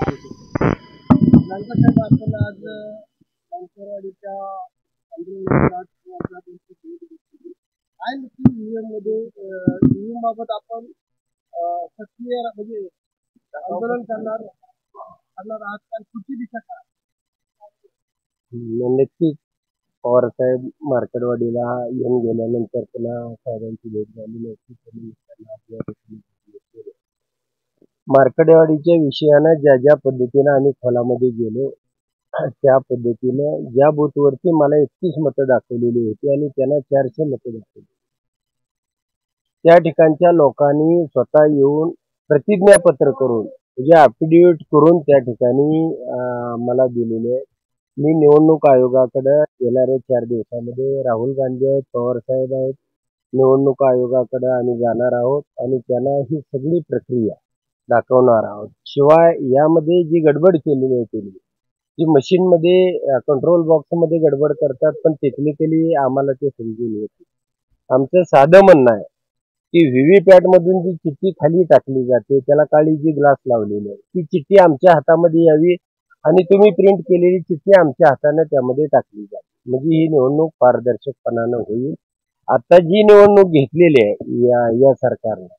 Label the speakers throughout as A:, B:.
A: साहेब आपण आज अंतरवाडीच्या आंदोलनात काय नक्की ईव्हीएम मध्ये ईव्हीएम बाबत आपण सक्रिय म्हणजे आंदोलन करणार आहात काय कुठची दिशा काय?
B: नक्कीच पवार साहेब मार्केटवाडीला येऊन गेल्यानंतर पुन्हा साहेबांची भेट झाली नव्हती. मार्केटवाडीच्या विषयानं ज्या पद्धतीनं आम्ही खोलामध्ये गेलो त्या पद्धतीनं ज्या बूथवरती मला 31 मतं दाखवलेली होती आणि त्यांना 400 मतं दाखवली, त्या ठिकाणच्या लोकांनी स्वतः येऊन प्रतिज्ञापत्र करून म्हणजे अफिडेविट करून त्या ठिकाणी मला दिलेले आहे. मी निवडणूक आयोगाकडे येणाऱ्या 4 दिवसामध्ये राहुल गांधी आहेत, पवार साहेब आहेत, निवडणूक आयोगाकडे आम्ही जाणार आहोत आणि त्यांना ही सगळी प्रक्रिया दाखवणार आहोत. शिवाय यामध्ये जी गडबड केलेली आहे त्यांनी, जी मशीनमध्ये कंट्रोल बॉक्समध्ये गडबड करतात, पण टेक्निकली आम्हाला ते समजून येते. आमचं साधं म्हणणं आहे की व्हीव्हीपॅट मधून जी चिठ्ठी खाली टाकली जाते त्याला काळी जी ग्लास लावलेली आहे ती चिठ्ठी आमच्या हातामध्ये यावी आणि तुम्ही प्रिंट केलेली चिठ्ठी आमच्या हाताने त्यामध्ये टाकली जाते, म्हणजे ही निवडणूक पारदर्शकपणानं होईल. आता जी निवडणूक घेतलेली आहे या सरकारने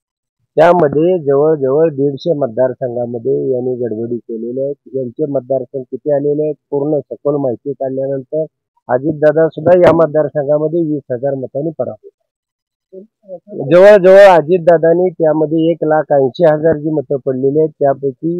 B: त्यामध्ये जवळजवळ 150 मतदारसंघामध्ये यांनी गडबडी केलेल्या आहेत. यांचे मतदारसंघ किती आलेले आहेत पूर्ण सखोल माहिती काढल्यानंतर अजितदादा सुद्धा या मतदारसंघामध्ये 20,000 मतांनी पराभूत. जवळजवळ अजितदादांनी त्यामध्ये 1,80,000 जी मतं पडलेली आहेत त्यापैकी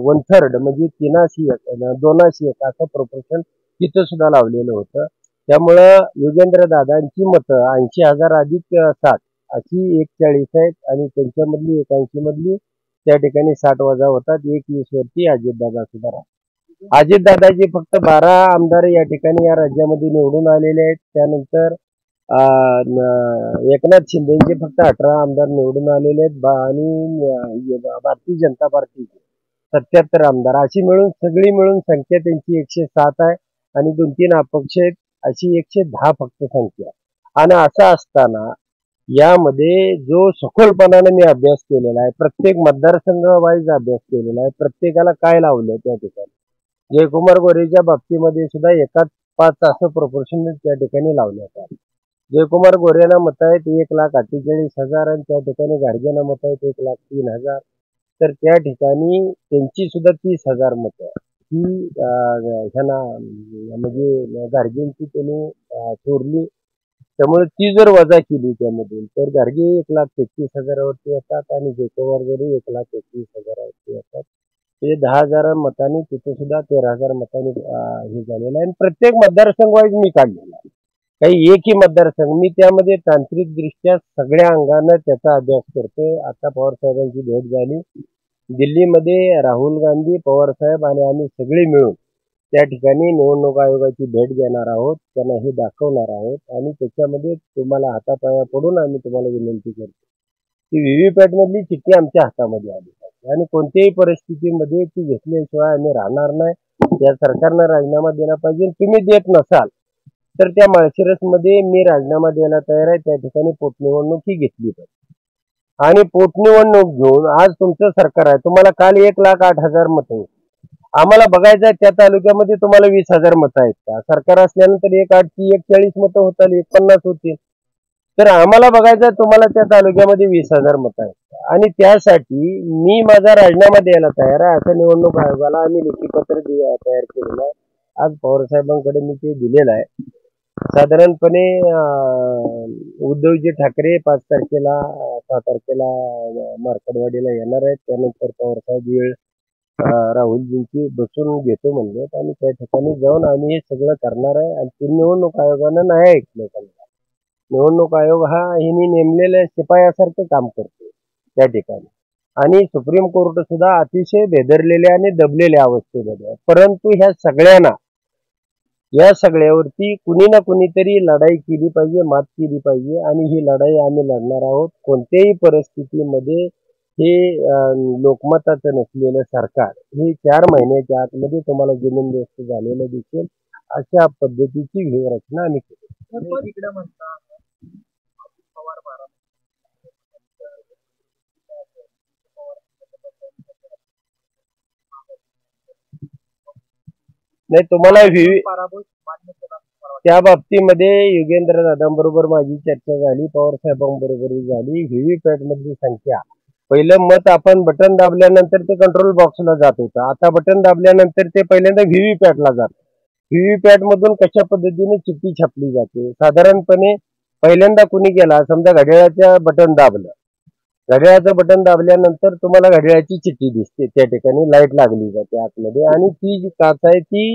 B: 1/3 म्हणजे 2/1 असं प्रोपोर्शन तिथं सुद्धा लावलेलं होतं. त्यामुळं योगेंद्र दादांची मतं 80,000 अधिक 7 अशी 41 आहेत आणि त्यांच्यामधली 81 मधली त्या ठिकाणी 60 वजा होतात. 20 वरती अजितदादा सुद्धा राहतात. अजितदादाचे फक्त 12 आमदार या ठिकाणी या राज्यामध्ये निवडून आलेले आहेत. त्यानंतर एकनाथ शिंदेचे फक्त 18 आमदार निवडून आलेले आहेत आणि भारतीय जनता पार्टीचे 77 आमदार अशी मिळून सगळी मिळून संख्या त्यांची 107 आहे आणि 2-3 अपक्ष आहेत अशी 110 फक्त संख्या. आणि असं असताना यामध्ये जो सखोलपणाने मी अभ्यास केलेला आहे, प्रत्येक मतदारसंघ वाईज अभ्यास केलेला आहे, प्रत्येकाला काय लावलं त्या ठिकाणी जयकुमार गोरेच्या बाबतीमध्ये सुद्धा 1:5 असं प्रोपोर्शन त्या ठिकाणी लावण्यात आलं. जयकुमार गोरेला मत आहेत 1,48,000 आणि त्या ठिकाणी गाडगेना मत आहेत 1,03,000. तर त्या ठिकाणी त्यांची सुद्धा 30,000 मतं ही ह्यांना म्हणजे गाडगेंची त्यांनी चोरली. त्यामुळे ती जर वजा केली त्यामधून तर गाडगे 1,33,000 वरती येतात आणि जयकुमार गोरे 1,31,000 वरती येतात. ते 10,000 मतांनी तिथे सुद्धा 13,000 मतांनी हे झालेलं आहे आणि प्रत्येक मतदारसंघ वाईज मी काढलेला आहे. काही एकही मतदारसंघ मी त्यामध्ये तांत्रिकदृष्ट्या सगळ्या अंगानं त्याचा अभ्यास करतोय. आता पवार साहेबांची भेट झाली दिल्लीमध्ये, राहुल गांधी, पवार साहेब आणि आम्ही सगळे मिळून त्या ठिकाणी निवडणूक आयोगाची भेट घेणार आहोत, त्यांना हे दाखवणार आहोत आणि त्याच्यामध्ये तुम्हाला हातापाया पडून आम्ही तुम्हाला विनंती करतो की व्हीव्हीपॅट मधली चिठ्ठी आमच्या हातामध्ये आली पाहिजे आणि कोणत्याही परिस्थितीमध्ये ती घेतल्याशिवाय आम्ही राहणार नाही. या सरकारनं राजीनामा दिला पाहिजे. तुम्ही देत नसाल तर त्या माळशिरसमध्ये मी राजीनामा द्यायला तयार आहे. त्या ठिकाणी पोटनिवडणूक ही घेतली पाहिजे आणि पोटनिवडणूक घेऊन आज तुमचं सरकार आहे, तुम्हाला काल 1,08,000 मतं आम्हाला बघायचं आहे त्या तालुक्यामध्ये तुम्हाला 20,000 मतं आहेत का? सरकार असल्यानंतर 1,40 मतं होतात, 50 होतील. तर आम्हाला बघायचं तुम्हाला त्या तालुक्यामध्ये 20,000 मतं आहेत आणि त्यासाठी मी माझा राजीनामा द्यायला तयार आहे असं निवडणूक आयोगाला आम्ही लेखीपत्र तयार केलेलं आहे. आज पवार साहेबांकडे मी ते दिलेलं आहे. साधारणपणे उद्धवजी ठाकरे 5 तारखेला 6 तारखेला मार्केटवाडीला येणार आहेत. त्यानंतर पवार साहेब राहुलजींची बसून घेतो म्हणले आणि त्या ठिकाणी जाऊन आम्ही हे सगळं करणार आहे आणि ते निवडणूक आयोगानं नाही ऐकलं. निवडणूक आयोग हा हिने नेमलेल्या शिपायासारखं काम करतो त्या ठिकाणी आणि सुप्रीम कोर्ट सुद्धा अतिशय बेदरलेल्या आणि दबलेल्या अवस्थेमध्ये आहे. परंतु या सगळ्यावरती कुणी ना कुणीतरी लढाई केली पाहिजे, मात केली पाहिजे आणि ही लढाई आम्ही लढणार आहोत. कोणत्याही परिस्थितीमध्ये हे लोकमताचं नसलेलं सरकार हे 4 महिन्याच्या आतमध्ये तुम्हाला जमीनदोस्त झालेलं दिसेल अशा पद्धतीची व्यूहरचना आम्ही केली. नाही तुम्हाला
A: पराभव मान्य केला असं मला वाटतं.
B: त्या बाबतीमध्ये योगेंद्र दादांबरोबर माझी चर्चा झाली, पवार साहेबांबरोबरही झाली. व्हीव्हीपॅट मधली संख्या, पहिलं मत आपण बटन दाबल्यानंतर ते कंट्रोल बॉक्सला जात होतं, आता बटन दाबल्यानंतर ते पहिल्यांदा व्हीव्हीपॅटला जातं. व्हीव्हीपॅट मधून कशा पद्धतीने चिठ्ठी छापली जाते, साधारणपणे पहिल्यांदा कुणी केला, समजा घड्याळाच्या बटन दाबलं, घड्याळाचं बटन दाबल्यानंतर तुम्हाला घड्याळाची चिठ्ठी दिसते, त्या ठिकाणी लाईट लागली जाते आतमध्ये, आणि ती जी काच आहे ती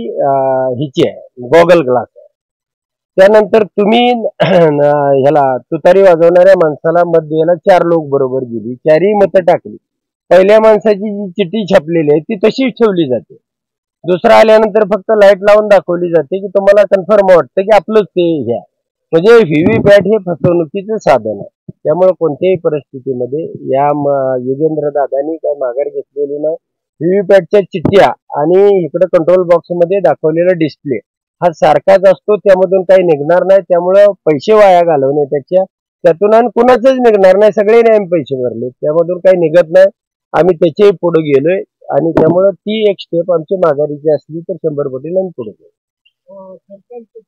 B: हिची आहे, गॉगल ग्लास आहे. त्यानंतर तुम्ही ह्याला तुतारी वाजवणाऱ्या माणसाला मत द्यायला 4 लोक बरोबर गेली, 4ही मतं टाकली. पहिल्या माणसाची जी चिठ्ठी छापलेली आहे ती तशीच ठेवली जाते. दुसरा आल्यानंतर फक्त लाईट लावून दाखवली जाते की तुम्हाला कन्फर्म वाटतं की आपलंच ते हे आहे. म्हणजे व्हीव्हीपॅट हे फसवणुकीचं साधन आहे. त्यामुळे कोणत्याही परिस्थितीमध्ये या योगेंद्र दादांनी काय माघार घेतलेली नाही. व्हीव्हीपॅटच्या चिठ्ठ्या आणि इकडे कंट्रोल बॉक्स मध्ये दाखवलेला डिस्प्ले हा सारखाच असतो, त्यामधून काही निघणार नाही. त्यामुळं पैसे वाया घालवण्यापेक्षा त्यातून आणि कुणाचंच निघणार नाही, सगळ्यांनी आम्ही पैसे भरले, त्यामधून काही निघत नाही. आम्ही त्याच्याही पुढे गेलोय, आणि त्यामुळं ती एक स्टेप आमची माघारीची असली तर 100 पटीने आम्ही पुढे गेलो.
A: सरकारचं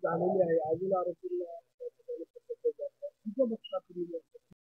A: झालेली आहे, अजून आरोपी